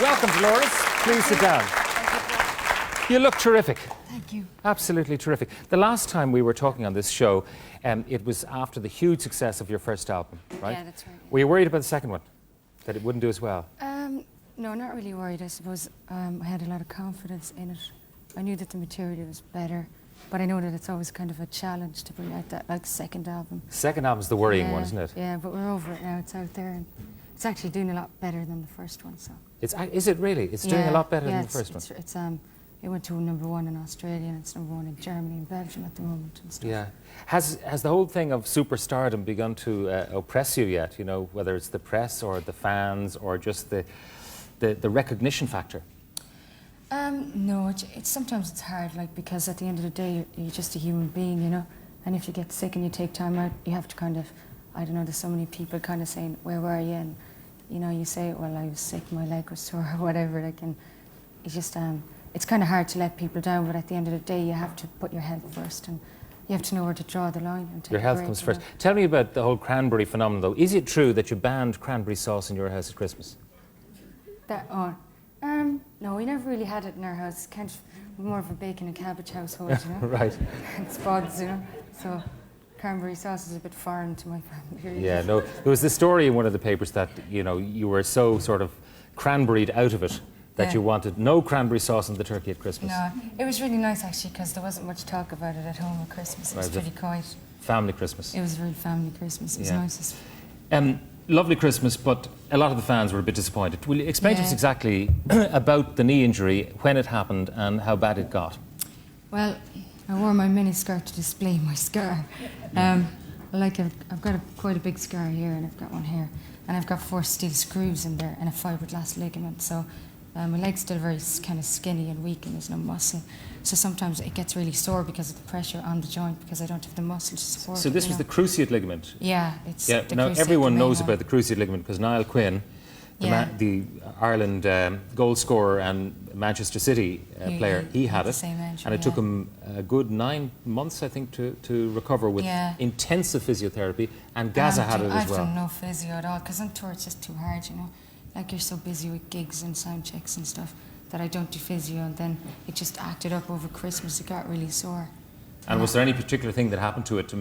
Welcome, Dolores. Please sit down. You look terrific. Thank you. Absolutely terrific. The last time we were talking on this show, it was after the huge success of your first album, right? Yeah, that's right. Were you worried about the second one? That it wouldn't do as well? No, not really worried. I suppose I had a lot of confidence in it. I knew that the material was better, but I know that it's always kind of a challenge to bring out that, like, second album. Second album's the worrying one, isn't it? Yeah, but we're over it now. It's out there, and it's actually doing a lot better than the first one. So. Is it really? It's doing a lot better than the first one? It went to #1 in Australia, and it's #1 in Germany and Belgium at the moment and stuff. Yeah. Has the whole thing of superstardom begun to oppress you yet? You know, whether it's the press or the fans or just the recognition factor? No, sometimes it's hard, like, because at the end of the day, you're just a human being, you know. And if you get sick and you take time out, you have to kind of, I don't know, there's so many people kind of saying, where were you? And, you know, you say, well, I was sick, my leg was sore, or whatever, like, and it's just, it's kind of hard to let people down, but at the end of the day, you have to put your health first, and you have to know where to draw the line. And take your health comes first. Tell me about the whole cranberry phenomenon, though. Is it true that you banned cranberry sauce in your house at Christmas? No, we never really had it in our house. Kind of more of a bacon and cabbage household, you know. Right. And spuds, you know. So cranberry sauce is a bit foreign to my family. Yeah, no. There was this story in one of the papers that, you know, you were so sort of cranberried out of it that you wanted no cranberry sauce on the turkey at Christmas. No, it was really nice, actually, because there wasn't much talk about it at home at Christmas. It was pretty quiet. Family Christmas. It was a real family Christmas. It was nice. Lovely Christmas, but a lot of the fans were a bit disappointed. Will you explain to us exactly about the knee injury, when it happened and how bad it got? Well, I wore my mini skirt to display my scar. Like I've got quite a big scar here, and I've got one here, and I've got 4 steel screws in there and a fiberglass ligament. So my leg's still very kind of skinny and weak, and there's no muscle. So sometimes it gets really sore because of the pressure on the joint, because I don't have the muscle to support it. So this was the cruciate ligament? Yeah, it's the now cruciate, everyone knows about the cruciate ligament because Niall Quinn, the Ireland goal scorer and Manchester City player, he had it. And it took him a good 9 months, I think, to recover with intensive physiotherapy, and Gaza had it as well. I've done no physio at all, because on tour it's just too hard, you know. Like, you're so busy with gigs and sound checks and stuff that I don't do physio, and then it just acted up over Christmas. It got really sore. And was there any particular thing that happened to it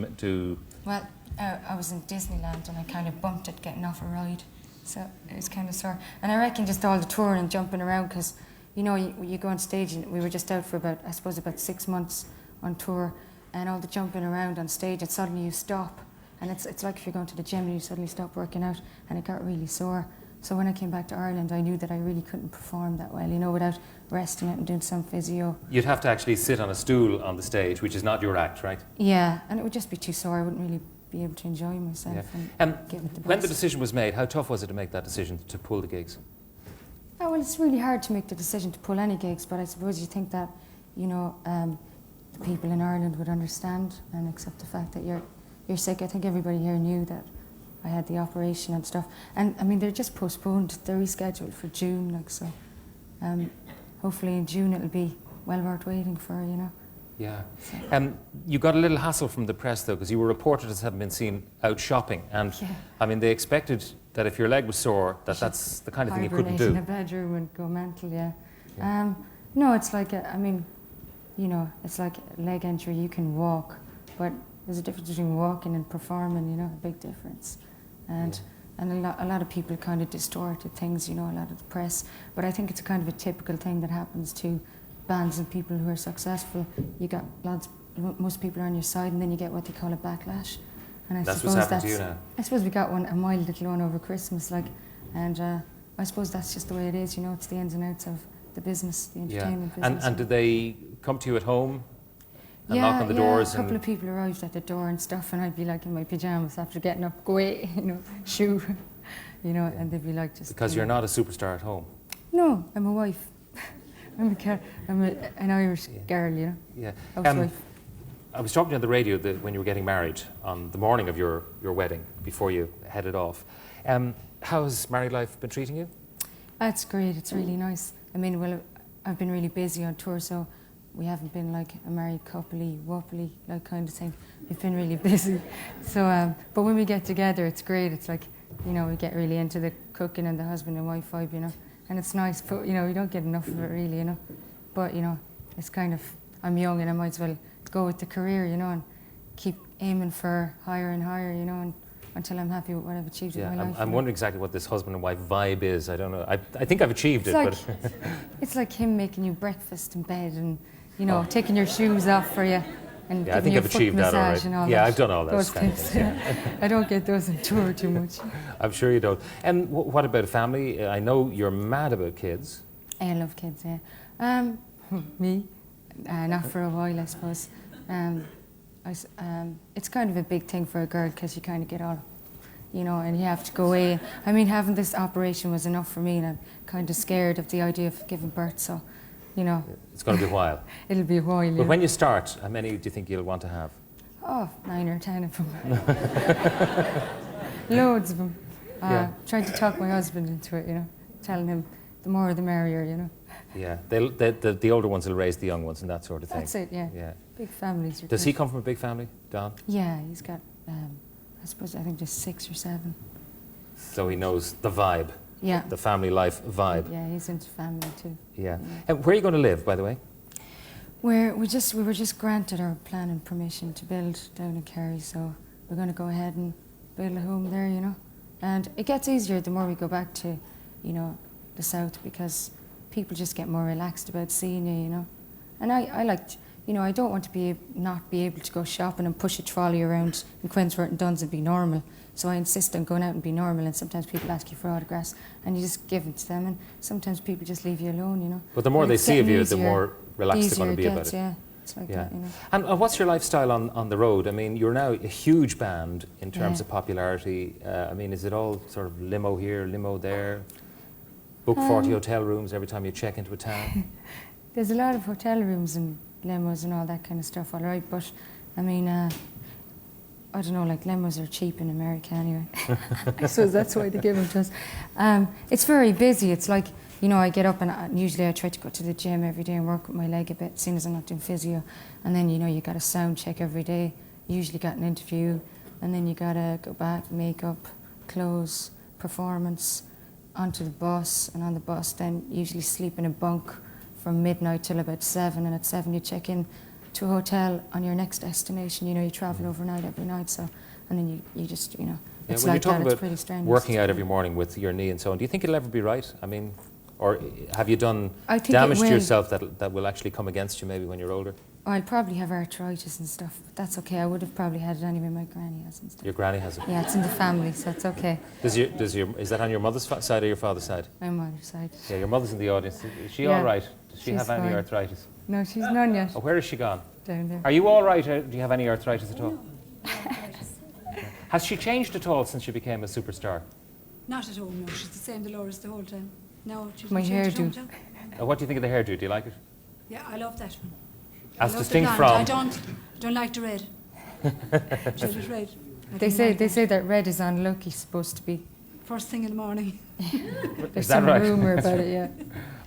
Well, I was in Disneyland and I kind of bumped it getting off a ride, so it was kind of sore. And I reckon just all the touring and jumping around, because, you know, you go on stage, and we were just out for about 6 months on tour, and all the jumping around on stage, and suddenly you stop, and it's like if you're going to the gym and you suddenly stop working out, and it got really sore. So when I came back to Ireland, I knew that I really couldn't perform that well, you know, without resting it and doing some physio. You'd have to actually sit on a stool on the stage, which is not your act, right? Yeah, and it would just be too sore. I wouldn't really be able to enjoy myself. And give it the best. When the decision was made, how tough was it to make that decision to pull the gigs? Oh, well, it's really hard to make the decision to pull any gigs, but I suppose you think that, you know, the people in Ireland would understand and accept the fact that you're sick. I think everybody here knew that I had the operation and stuff, and I mean, they're just postponed. They're rescheduled for June, like, so. Hopefully in June it'll be well worth waiting for, you know. Yeah. You got a little hassle from the press, though, because you were reported as having been seen out shopping, and I mean, they expected that if your leg was sore, that's the kind of thing you couldn't do. Hibernate in a bedroom and go mental, no, it's like I mean, you know, it's like a leg injury. You can walk, but there's a difference between walking and performing, you know, a big difference. And a lot of people kind of distorted things, you know, a lot of the press. But I think it's a kind of a typical thing that happens to bands and people who are successful. You got most people are on your side, and then you get what they call a backlash. And that's what's happened to you now. I suppose we got a mild little one over Christmas, like, and I suppose that's just the way it is, you know. It's the ins and outs of the business, the entertainment business. And did they come to you at home? And knock on the doors? A couple of people arrived at the door and stuff, and I'd be like in my pyjamas after getting up, go away, you know, shoo, you know, and they'd be like, just. Because you're not a superstar at home. No, I'm a wife. I'm an Irish girl, you know. Yeah. Housewife. I was talking to you on the radio when you were getting married on the morning of your wedding, before you headed off. How's married life been treating you? It's great. It's really nice. I mean, well, I've been really busy on tour, so we haven't been like a married coupley, whoppily, like, kind of thing. We've been really busy. So, but when we get together, it's great. It's like, you know, we get really into the cooking and the husband and wife vibe, you know. and it's nice, but, you know, you don't get enough of it really, you know. But, you know, it's kind of, I'm young and I might as well go with the career, you know, and keep aiming for higher and higher, you know, and until I'm happy with what I've achieved in my life. I'm wondering exactly what this husband and wife vibe is. I don't know. I think I've achieved it, like, but... It's like him making you breakfast in bed and, you know, taking your shoes off for you and I giving think you I've a foot achieved that massage already. and all Yeah, that. I've done all those kind of things. things. I don't get those on tour too much. I'm sure you don't. And what about a family? I know you're mad about kids. I love kids, yeah. Me? Not for a while, I suppose. It's kind of a big thing for a girl because you kind of get all, you know, and you have to go away. I mean, having this operation was enough for me, and I'm kind of scared of the idea of giving birth, so, you know. It's going to be a while. It'll be a while, yeah. But when you start, how many do you think you'll want to have? Oh, 9 or 10 of them. Loads of them. Trying to talk my husband into it, you know, telling him the more the merrier, you know. Yeah, the older ones will raise the young ones and that sort of thing. That's it, yeah. Big families. Does he come from a big family, Don? Yeah, he's got, I think just 6 or 7. So he knows the vibe. Yeah. The family life vibe. Yeah, he's into family too. Yeah. And where are you going to live, by the way? We were just granted our planning permission to build down in Kerry, so we're going to go ahead and build a home there, you know. And it gets easier the more we go back to, you know, the south, because people just get more relaxed about seeing you, you know. And I like, you know, I don't want to not be able to go shopping and push a trolley around in Quensworth and Duns and be normal. So I insist on going out and be normal, and sometimes people ask you for autographs and you just give it to them, and sometimes people just leave you alone, you know. But the more they see of you, the more relaxed they're going to be about it. Yeah, it's like that, you know. And what's your lifestyle on the road? I mean, you're now a huge band in terms of popularity. I mean, is it all sort of limo here, limo there? Book 40 hotel rooms every time you check into a town? There's a lot of hotel rooms and limos and all that kind of stuff, all right, but I mean, I don't know, like limos are cheap in America anyway. I suppose that's why they give them to us. It's very busy. It's like, you know, I get up and usually I try to go to the gym every day and work with my leg a bit, seeing as I'm not doing physio. And then, you know, you got a sound check every day. You usually got an interview, and then you got to go back, makeup, clothes, performance, onto the bus, and on the bus then usually sleep in a bunk from midnight till about 7, and at 7 you check in to a hotel on your next destination. You know, you travel overnight every night, so, and then you just, you know, it's like that. It's pretty strenuous. Working out every morning with your knee and so on, do you think it'll ever be right? I mean, or have you done damage to yourself that will actually come against you maybe when you're older? I'll probably have arthritis and stuff, but that's okay. I would have probably had it anyway. My granny has and stuff. Your granny has it? Yeah, it's in the family, so it's okay. Is that on your mother's side or your father's side? My mother's side. Yeah, your mother's in the audience. Is she all right? Does she have any arthritis? No, she's none yet. Oh, where has she gone? Down there. Are you all right? Do you have any arthritis at all? Has she changed at all since she became a superstar? Not at all, no. She's the same Dolores the whole time. No, she's my hairdo. What do you think of the hairdo? Do you like it? Yeah, I love that one. As distinct from... I don't like the red. Just red. They say that red is unlucky, supposed to be. First thing in the morning. There's some rumour about it, yeah.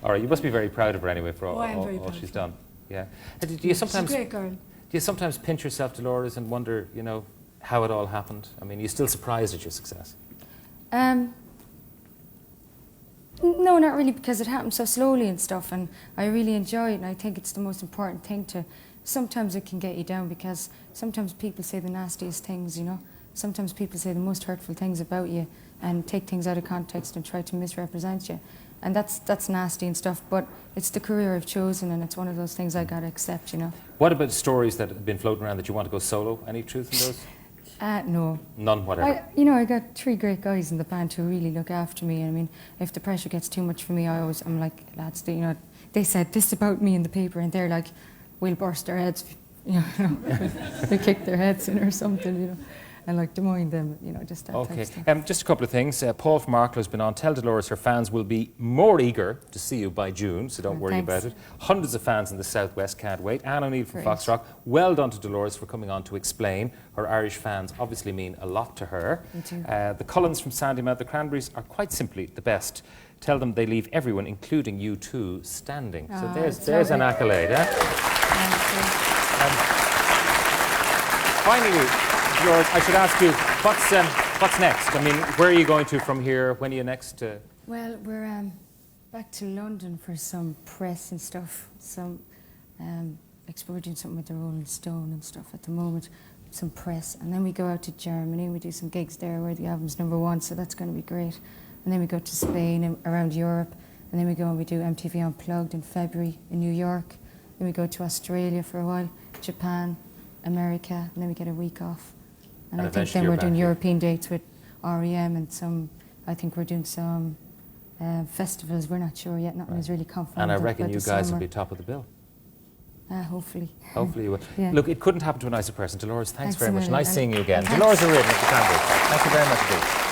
All right, you must be very proud of her anyway for all she's done. Yeah. Do you sometimes... She's a great girl. Do you sometimes pinch yourself, Dolores, and wonder, you know, how it all happened? I mean, are you still surprised at your success? No, not really, because it happened so slowly and stuff, and I really enjoy it, and I think it's the most important thing to... Sometimes it can get you down, because sometimes people say the nastiest things, you know. Sometimes people say the most hurtful things about you and take things out of context and try to misrepresent you. And that's nasty and stuff, but it's the career I've chosen, and it's one of those things I got to accept, you know. What about stories that have been floating around that you want to go solo? Any truth in those? No. None, whatever. I got 3 great guys in the band who really look after me. I mean, if the pressure gets too much for me, I'm like, lads, they said this about me in the paper, and they're like, we'll burst their heads, you know, they kick their heads in or something, you know. I like to mind them, you know, just that type of stuff. Just a couple of things. Paul from Arklow has been on. Tell Dolores her fans will be more eager to see you by June, so don't worry about it. Hundreds of fans in the Southwest can't wait. Anne O'Neill from Foxrock, well done to Dolores for coming on to explain. Her Irish fans obviously mean a lot to her. Me too. The Cullens from Sandymouth, the Cranberries are quite simply the best. Tell them they leave everyone, including you two, standing. So there's an accolade. Finally, George, I should ask you, what's next? I mean, where are you going to from here? When are you next? Well, we're Back to London for some press and stuff. Some, we're doing something with the Rolling Stone and stuff at the moment. Some press, and then we go out to Germany. We do some gigs there where the album's #1, so that's going to be great. And then we go to Spain and around Europe, and then we go and we do MTV Unplugged in February in New York. Then we go to Australia for a while, Japan, America, and then we get a week off. And I think then we're doing European dates with REM and some. I think we're doing some festivals. We're not sure yet. Nothing is really confirmed. And I reckon you guys will be top of the bill. Hopefully. Hopefully you will. Yeah. Look, it couldn't happen to a nicer person. Dolores, thanks very much. Million. Nice seeing you again. Thanks. Dolores O'Riordan at the Cranberries. Thank you very much indeed.